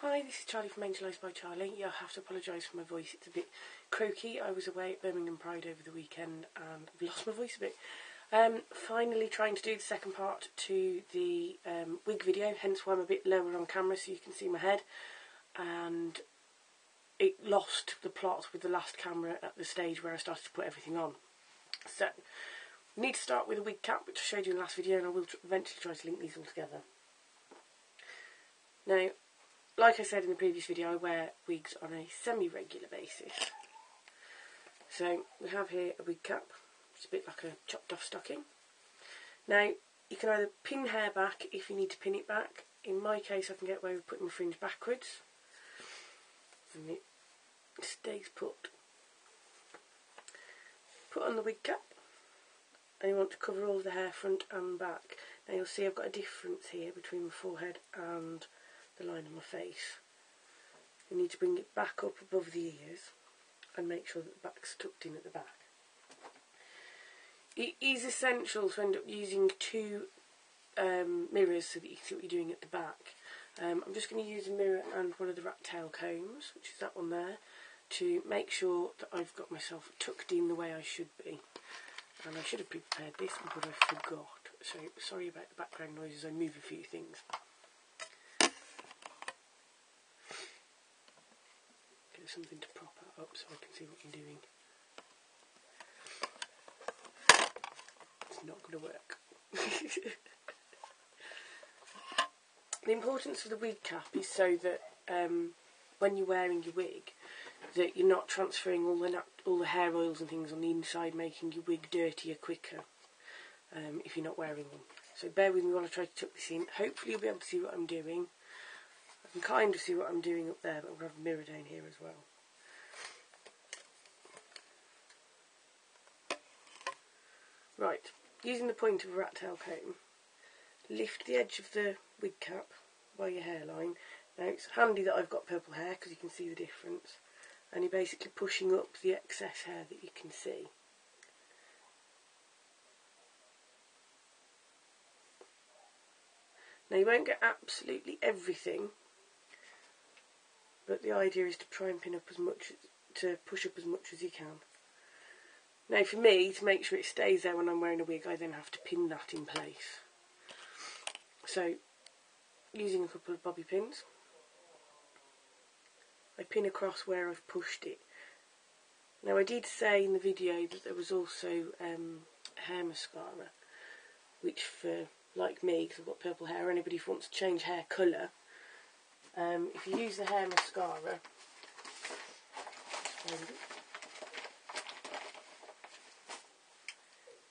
Hi, this is Charlie from Angelised by Charlie. Yeah, I have to apologise for my voice, it's a bit croaky. I was away at Birmingham Pride over the weekend and I've lost my voice a bit. Finally trying to do the second part to the wig video, hence why I'm a bit lower on camera so you can see my head. And it lost the plot with the last camera at the stage where I started to put everything on. So, we need to start with a wig cap, which I showed you in the last video, and I will eventually try to link these all together. Now, like I said in the previous video, I wear wigs on a semi-regular basis. So, we have here a wig cap. It's a bit like a chopped off stocking. Now, you can either pin hair back if you need to pin it back. In my case, I can get away with putting my fringe backwards. And it stays put. Put on the wig cap. And you want to cover all the hair front and back. Now you'll see I've got a difference here between my forehead and the line on my face. You need to bring it back up above the ears and make sure that the back's tucked in at the back. It is essential to end up using two mirrors so that you can see what you're doing at the back. I'm just going to use a mirror and one of the rat tail combs, which is that one there, to make sure that I've got myself tucked in the way I should be. And I should have prepared this, but I forgot. So sorry about the background noises, I move a few things. Get something to prop it up so I can see what I'm doing. It's not going to work. The importance of the wig cap is so that when you're wearing your wig, that you're not transferring all the hair oils and things on the inside, making your wig dirtier quicker if you're not wearing them. So bear with me while I try to tuck this in. Hopefully you'll be able to see what I'm doing. I can kind of see what I'm doing up there, but I'm going to have a mirror down here as well. Right, using the point of a rat tail comb, lift the edge of the wig cap by your hairline. Now it's handy that I've got purple hair because you can see the difference. And you're basically pushing up the excess hair that you can see. Now you won't get absolutely everything, but the idea is to try and pin up as much, to push up as much as you can. Now for me, to make sure it stays there when I'm wearing a wig, I then have to pin that in place. So, using a couple of bobby pins, I pin across where I've pushed it. Now I did say in the video that there was also hair mascara, which for, like me, because I've got purple hair, anybody who wants to change hair colour, if you use the hair mascara,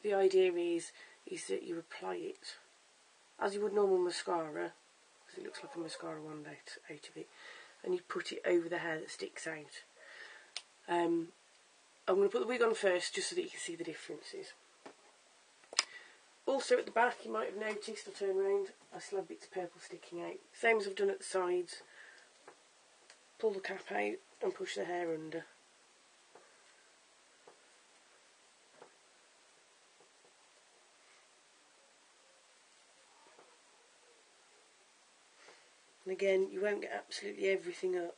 the idea is that you apply it as you would normal mascara, because it looks like a mascara wand out of it, and you put it over the hair that sticks out. I'm going to put the wig on first just so that you can see the differences. Also at the back, you might have noticed, I'll turn around, I still have bits of purple sticking out. Same as I've done at the sides. Pull the cap out and push the hair under. And again, you won't get absolutely everything up,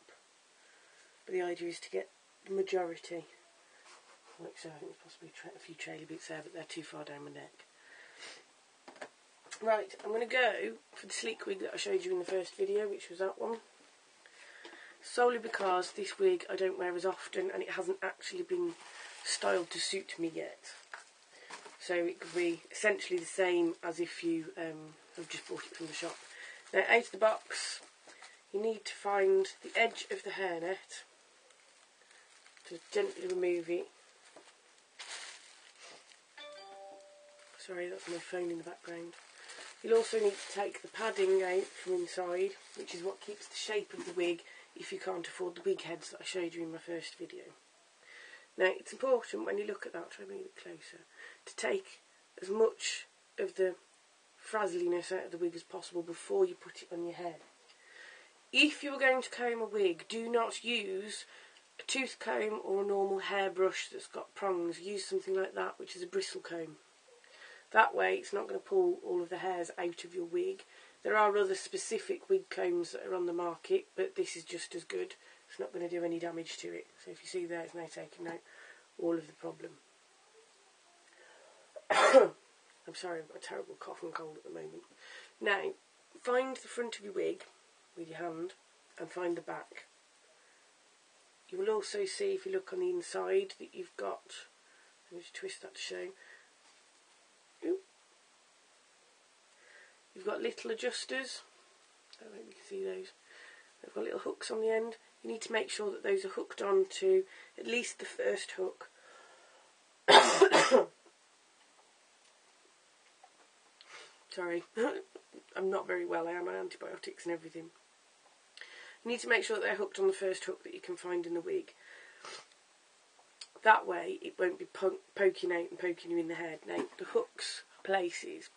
but the idea is to get the majority. Like so, I think there's possibly a few trailer bits there, but they're too far down my neck. Right, I'm going to go for the sleek wig that I showed you in the first video, which was that one. Solely because this wig I don't wear as often, and it hasn't actually been styled to suit me yet. So it could be essentially the same as if you have just bought it from the shop. Now, out of the box, you need to find the edge of the hairnet, to gently remove it. Sorry, that's my phone in the background. You'll also need to take the padding out from inside, which is what keeps the shape of the wig if you can't afford the wig heads that I showed you in my first video. Now, it's important when you look at that, try to bring it closer, to take as much of the frazzliness out of the wig as possible before you put it on your head. If you are going to comb a wig, do not use a tooth comb or a normal hairbrush that's got prongs. Use something like that, which is a bristle comb. That way it's not going to pull all of the hairs out of your wig, There are other specific wig combs that are on the market, but this is just as good. It's not going to do any damage to it. So if you see there, it's now taking out all of the problem. I'm sorry, I've got a terrible cough and cold at the moment. Now, find the front of your wig with your hand and find the back. You will also see, if you look on the inside, that you've got, let me just twist that to show. Ooh. You've got little adjusters. I don't know if you can see those. They've got little hooks on the end. You need to make sure that those are hooked on to at least the first hook. Sorry, I'm not very well. I am on antibiotics and everything. You need to make sure that they're hooked on the first hook that you can find in the wig. That way it won't be poking out and poking you in the head. Now, the hooks places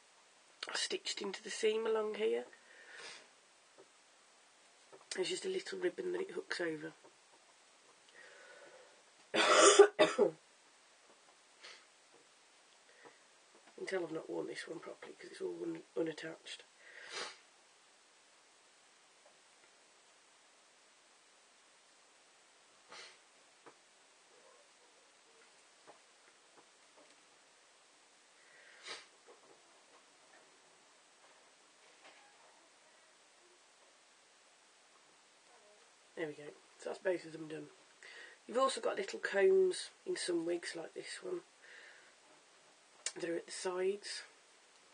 are stitched into the seam along here. There's just a little ribbon that it hooks over. Until I've not worn this one properly because it's all unattached. There we go. So that's both of them done. You've also got little combs in some wigs like this one. They're at the sides.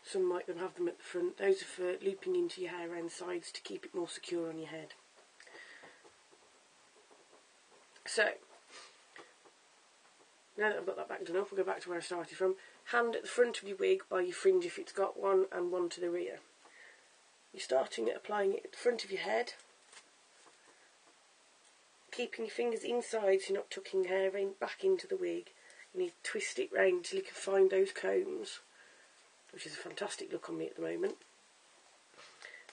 Some might have them at the front. Those are for looping into your hair around the sides to keep it more secure on your head. So, now that I've got that back done off, we'll go back to where I started from. Hand at the front of your wig by your fringe if it's got one, and one to the rear. You're starting at applying it at the front of your head, keeping your fingers inside so you're not tucking hair back into the wig. You need to twist it round until you can find those combs, which is a fantastic look on me at the moment.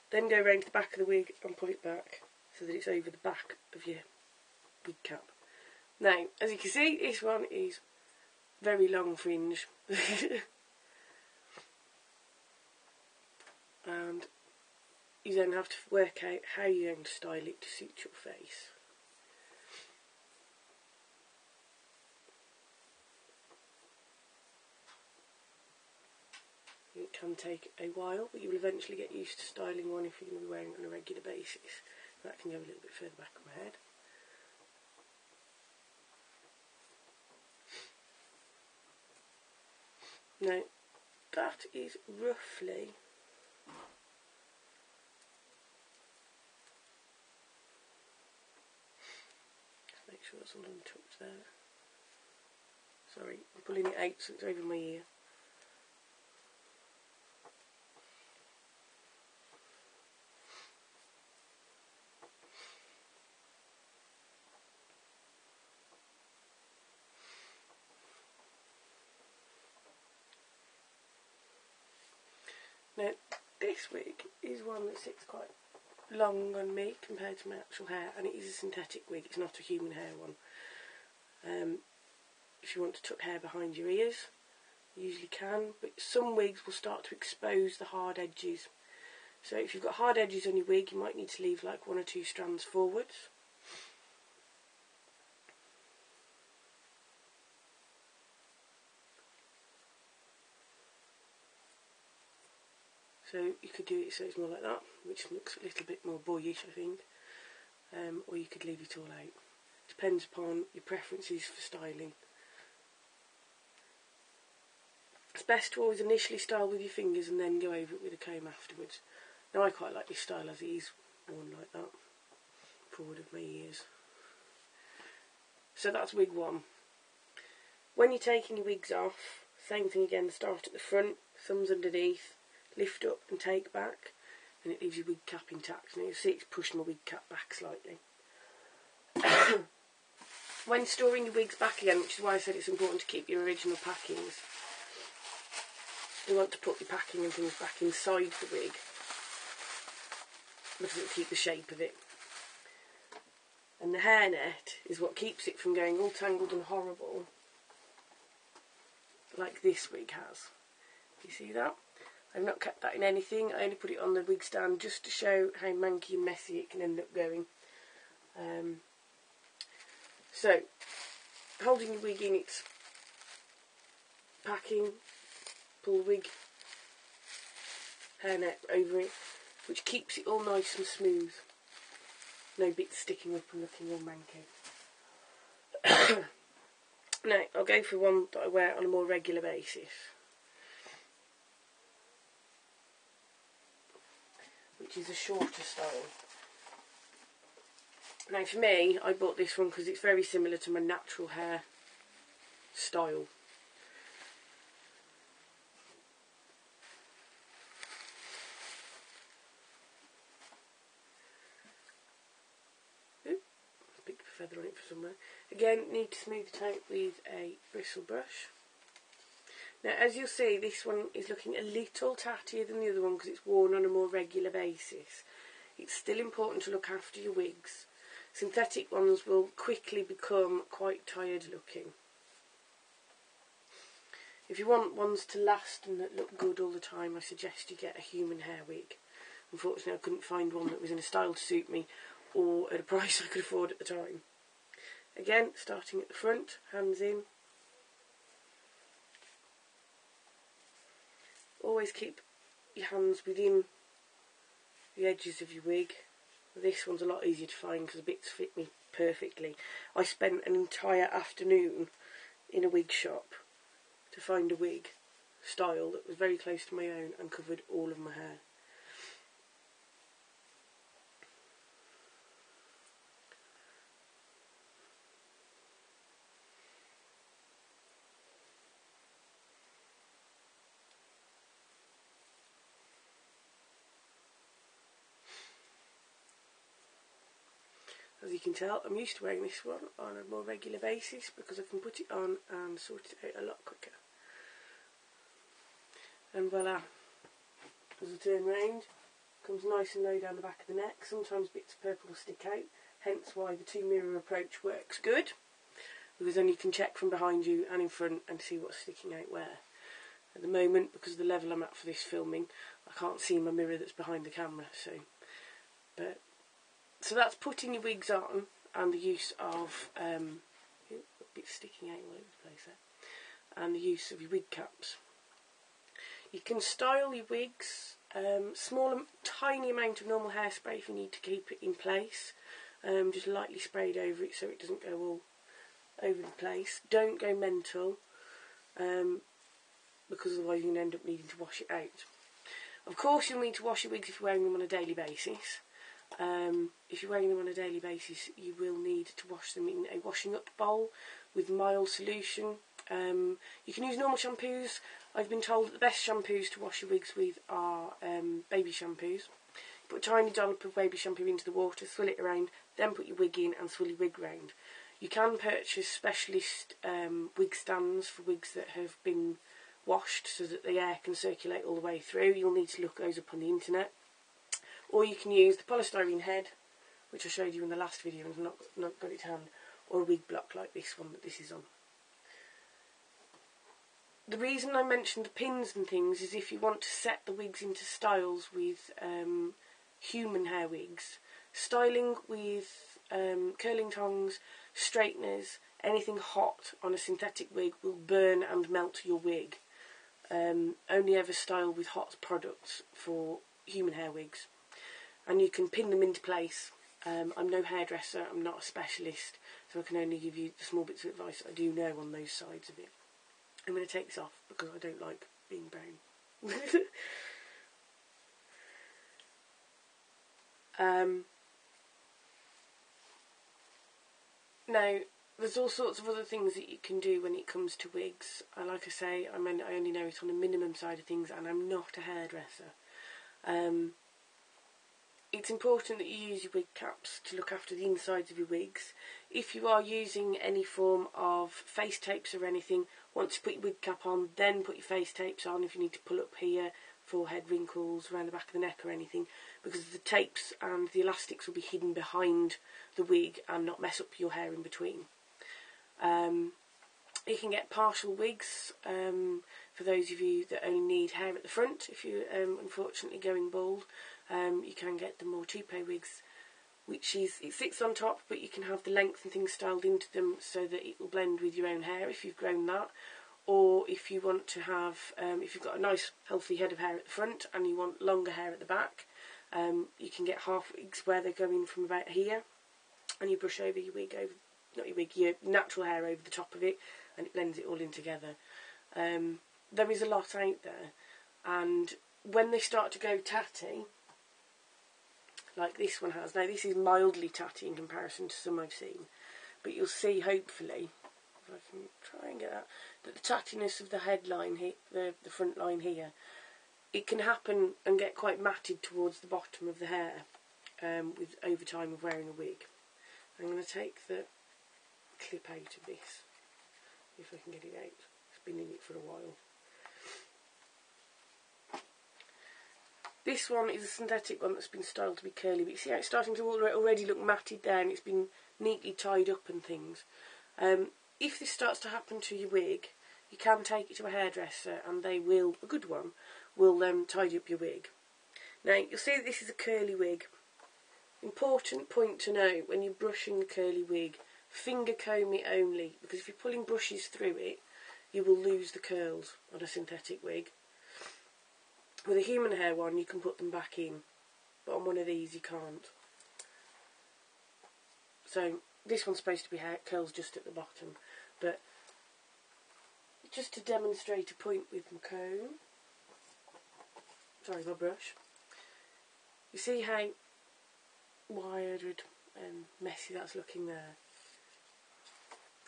Then go round to the back of the wig and pull it back so that it's over the back of your wig cap. Now, as you can see, this one is very long fringe. And you then have to work out how you're going to style it to suit your face. It can take a while, but you will eventually get used to styling one if you're going to be wearing it on a regular basis. That can go a little bit further back of my head. Now, that is roughly just make sure that's all untucked there. Sorry, I'm pulling it out so it's over my ear. Now, this wig is one that sits quite long on me compared to my actual hair, and it is a synthetic wig, it's not a human hair one. If you want to tuck hair behind your ears, you usually can, but some wigs will start to expose the hard edges. So if you've got hard edges on your wig, you might need to leave like 1 or 2 strands forwards. So you could do it so it's more like that, which looks a little bit more boyish, I think. Or you could leave it all out. Depends upon your preferences for styling. It's best to always initially style with your fingers and then go over it with a comb afterwards. Now I quite like this style as it is worn like that, forward of my ears. So that's wig 1. When you're taking your wigs off, same thing again, start at the front, thumbs underneath, lift up and take back, and it leaves your wig cap intact. Now you'll see it's pushed my wig cap back slightly. When storing your wigs back again, which is why I said it's important to keep your original packings, you want to put your packing and things back inside the wig because it'll keep the shape of it. And the hairnet is what keeps it from going all tangled and horrible like this wig has. You see that? I've not kept that in anything. I only put it on the wig stand just to show how manky and messy it can end up going. So, holding your wig in its packing, pull the wig hairnet over it, which keeps it all nice and smooth. No bits sticking up and looking all manky. Now, I'll go for one that I wear on a more regular basis, which is a shorter style. Now for me, I bought this one because it's very similar to my natural hair style. Picked a feather on it for somewhere. Again, need to smooth it out with a bristle brush. Now, as you'll see, this one is looking a little tattier than the other one because it's worn on a more regular basis. It's still important to look after your wigs. Synthetic ones will quickly become quite tired looking. If you want ones to last and that look good all the time, I suggest you get a human hair wig. Unfortunately, I couldn't find one that was in a style to suit me or at a price I could afford at the time. Again, starting at the front, hands in. Always keep your hands within the edges of your wig. This one's a lot easier to find because the bits fit me perfectly. I spent an entire afternoon in a wig shop to find a wig style that was very close to my own and covered all of my hair. As you can tell, I'm used to wearing this one on a more regular basis because I can put it on and sort it out a lot quicker. And voila, as I turn round, comes nice and low down the back of the neck. Sometimes bits of purple will stick out, hence why the two mirror approach works good, because then you can check from behind you and in front and see what's sticking out where. At the moment, because of the level I'm at for this filming, I can't see my mirror that's behind the camera, so that's putting your wigs on and the use of a bit sticking out all over the place there, and the use of your wig caps. You can style your wigs, tiny amount of normal hairspray if you need to keep it in place, just lightly sprayed over it so it doesn't go all over the place. Don't go mental, because otherwise you're going to end up needing to wash it out. Of course you'll need to wash your wigs if you're wearing them on a daily basis. If you're wearing them on a daily basis, you will need to wash them in a washing up bowl with mild solution. You can use normal shampoos. I've been told that the best shampoos to wash your wigs with are baby shampoos. Put a tiny dollop of baby shampoo into the water, swirl it around, then put your wig in and swirl your wig round. You can purchase specialist wig stands for wigs that have been washed so that the air can circulate all the way through. You'll need to look those up on the internet. Or you can use the polystyrene head, which I showed you in the last video and I've not got it to hand, or a wig block like this one that this is on. The reason I mentioned the pins and things is if you want to set the wigs into styles with human hair wigs, styling with curling tongs, straighteners, anything hot on a synthetic wig will burn and melt your wig. Only ever style with hot products for human hair wigs. And you can pin them into place. I'm no hairdresser, I'm not a specialist, so I can only give you the small bits of advice I do know on those sides of it. I'm going to take this off because I don't like being brown. Now, there's all sorts of other things that you can do when it comes to wigs. Like I say, I only know it on a minimum side of things and I'm not a hairdresser. It's important that you use your wig caps to look after the insides of your wigs. If you are using any form of face tapes or anything, once you put your wig cap on, then put your face tapes on if you need to pull up here, forehead wrinkles, around the back of the neck or anything, because the tapes and the elastics will be hidden behind the wig and not mess up your hair in between. You can get partial wigs. for those of you that only need hair at the front. If you're unfortunately going bald, you can get the more cheapo wigs, which is, it sits on top, but you can have the length and things styled into them so that it will blend with your own hair if you've grown that. Or if you want to have, if you've got a nice healthy head of hair at the front and you want longer hair at the back, you can get half wigs where they're going from about here, and you brush over your wig, your natural hair over the top of it, and it blends it all in together. There is a lot out there, and when they start to go tatty, like this one has, now this is mildly tatty in comparison to some I've seen, but you'll see hopefully, if I can try and get that the tattiness of the headline here, the front line here, it can happen and get quite matted towards the bottom of the hair with over time of wearing a wig. I'm going to take the clip out of this, if I can get it out. It's been in it for a while. This one is a synthetic one that's been styled to be curly, but you see how it's starting to already look matted there, and it's been neatly tied up and things. If this starts to happen to your wig, you can take it to a hairdresser and they will, a good one, will tidy up your wig. Now you'll see that this is a curly wig. Important point to note when you're brushing the curly wig, finger comb it only, because if you're pulling brushes through it, you will lose the curls on a synthetic wig. With a human hair one, you can put them back in, but on one of these you can't. So this one's supposed to be hair curls just at the bottom, but just to demonstrate a point with my comb, sorry, my brush, you see how wired and messy that's looking there.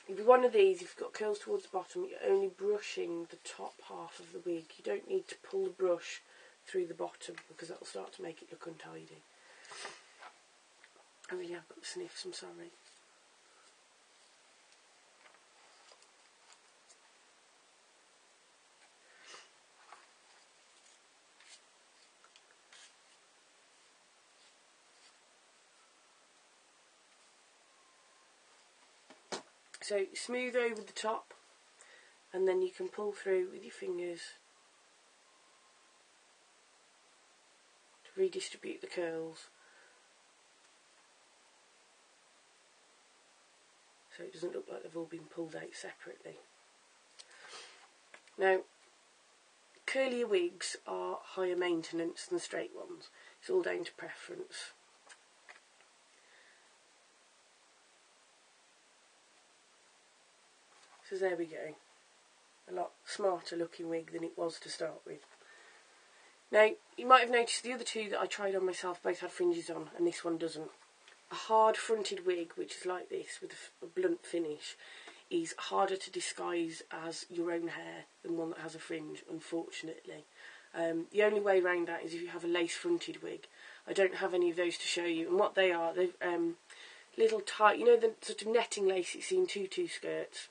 If you're one of these, if you've got curls towards the bottom, you're only brushing the top half of the wig. You don't need to pull the brush through the bottom, because that will start to make it look untidy. I really have got the sniffs, I'm sorry. So smooth over the top, and then you can pull through with your fingers to redistribute the curls, so it doesn't look like they've all been pulled out separately. Now, curlier wigs are higher maintenance than straight ones. It's all down to preference. So there we go. A lot smarter looking wig than it was to start with. Now, you might have noticed the other two that I tried on myself both had fringes on, and this one doesn't. A hard fronted wig, which is like this with a blunt finish, is harder to disguise as your own hair than one that has a fringe, unfortunately. The only way around that is if you have a lace fronted wig. I don't have any of those to show you, and what they are, they're little tight, you know the sort of netting lace you see in tutu skirts?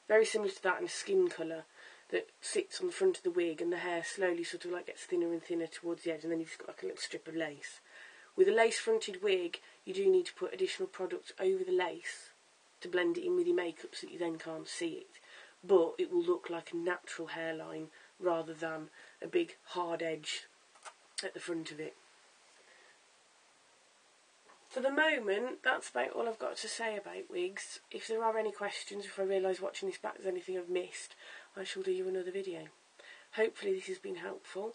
Very similar to that in a skin colour that sits on the front of the wig, and the hair slowly sort of like gets thinner and thinner towards the edge, and then you've just got like a little strip of lace. With a lace fronted wig, you do need to put additional products over the lace to blend it in with your makeup so that you then can't see it. But it will look like a natural hairline rather than a big hard edge at the front of it. For the moment, that's about all I've got to say about wigs. If there are any questions, if I realise watching this back there's anything I've missed, I shall do you another video. Hopefully this has been helpful.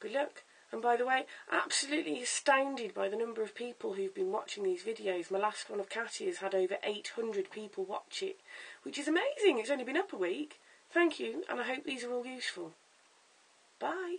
Good luck. And by the way, absolutely astounded by the number of people who've been watching these videos. My last one of Catty has had over 800 people watch it, which is amazing. It's only been up a week. Thank you, and I hope these are all useful. Bye.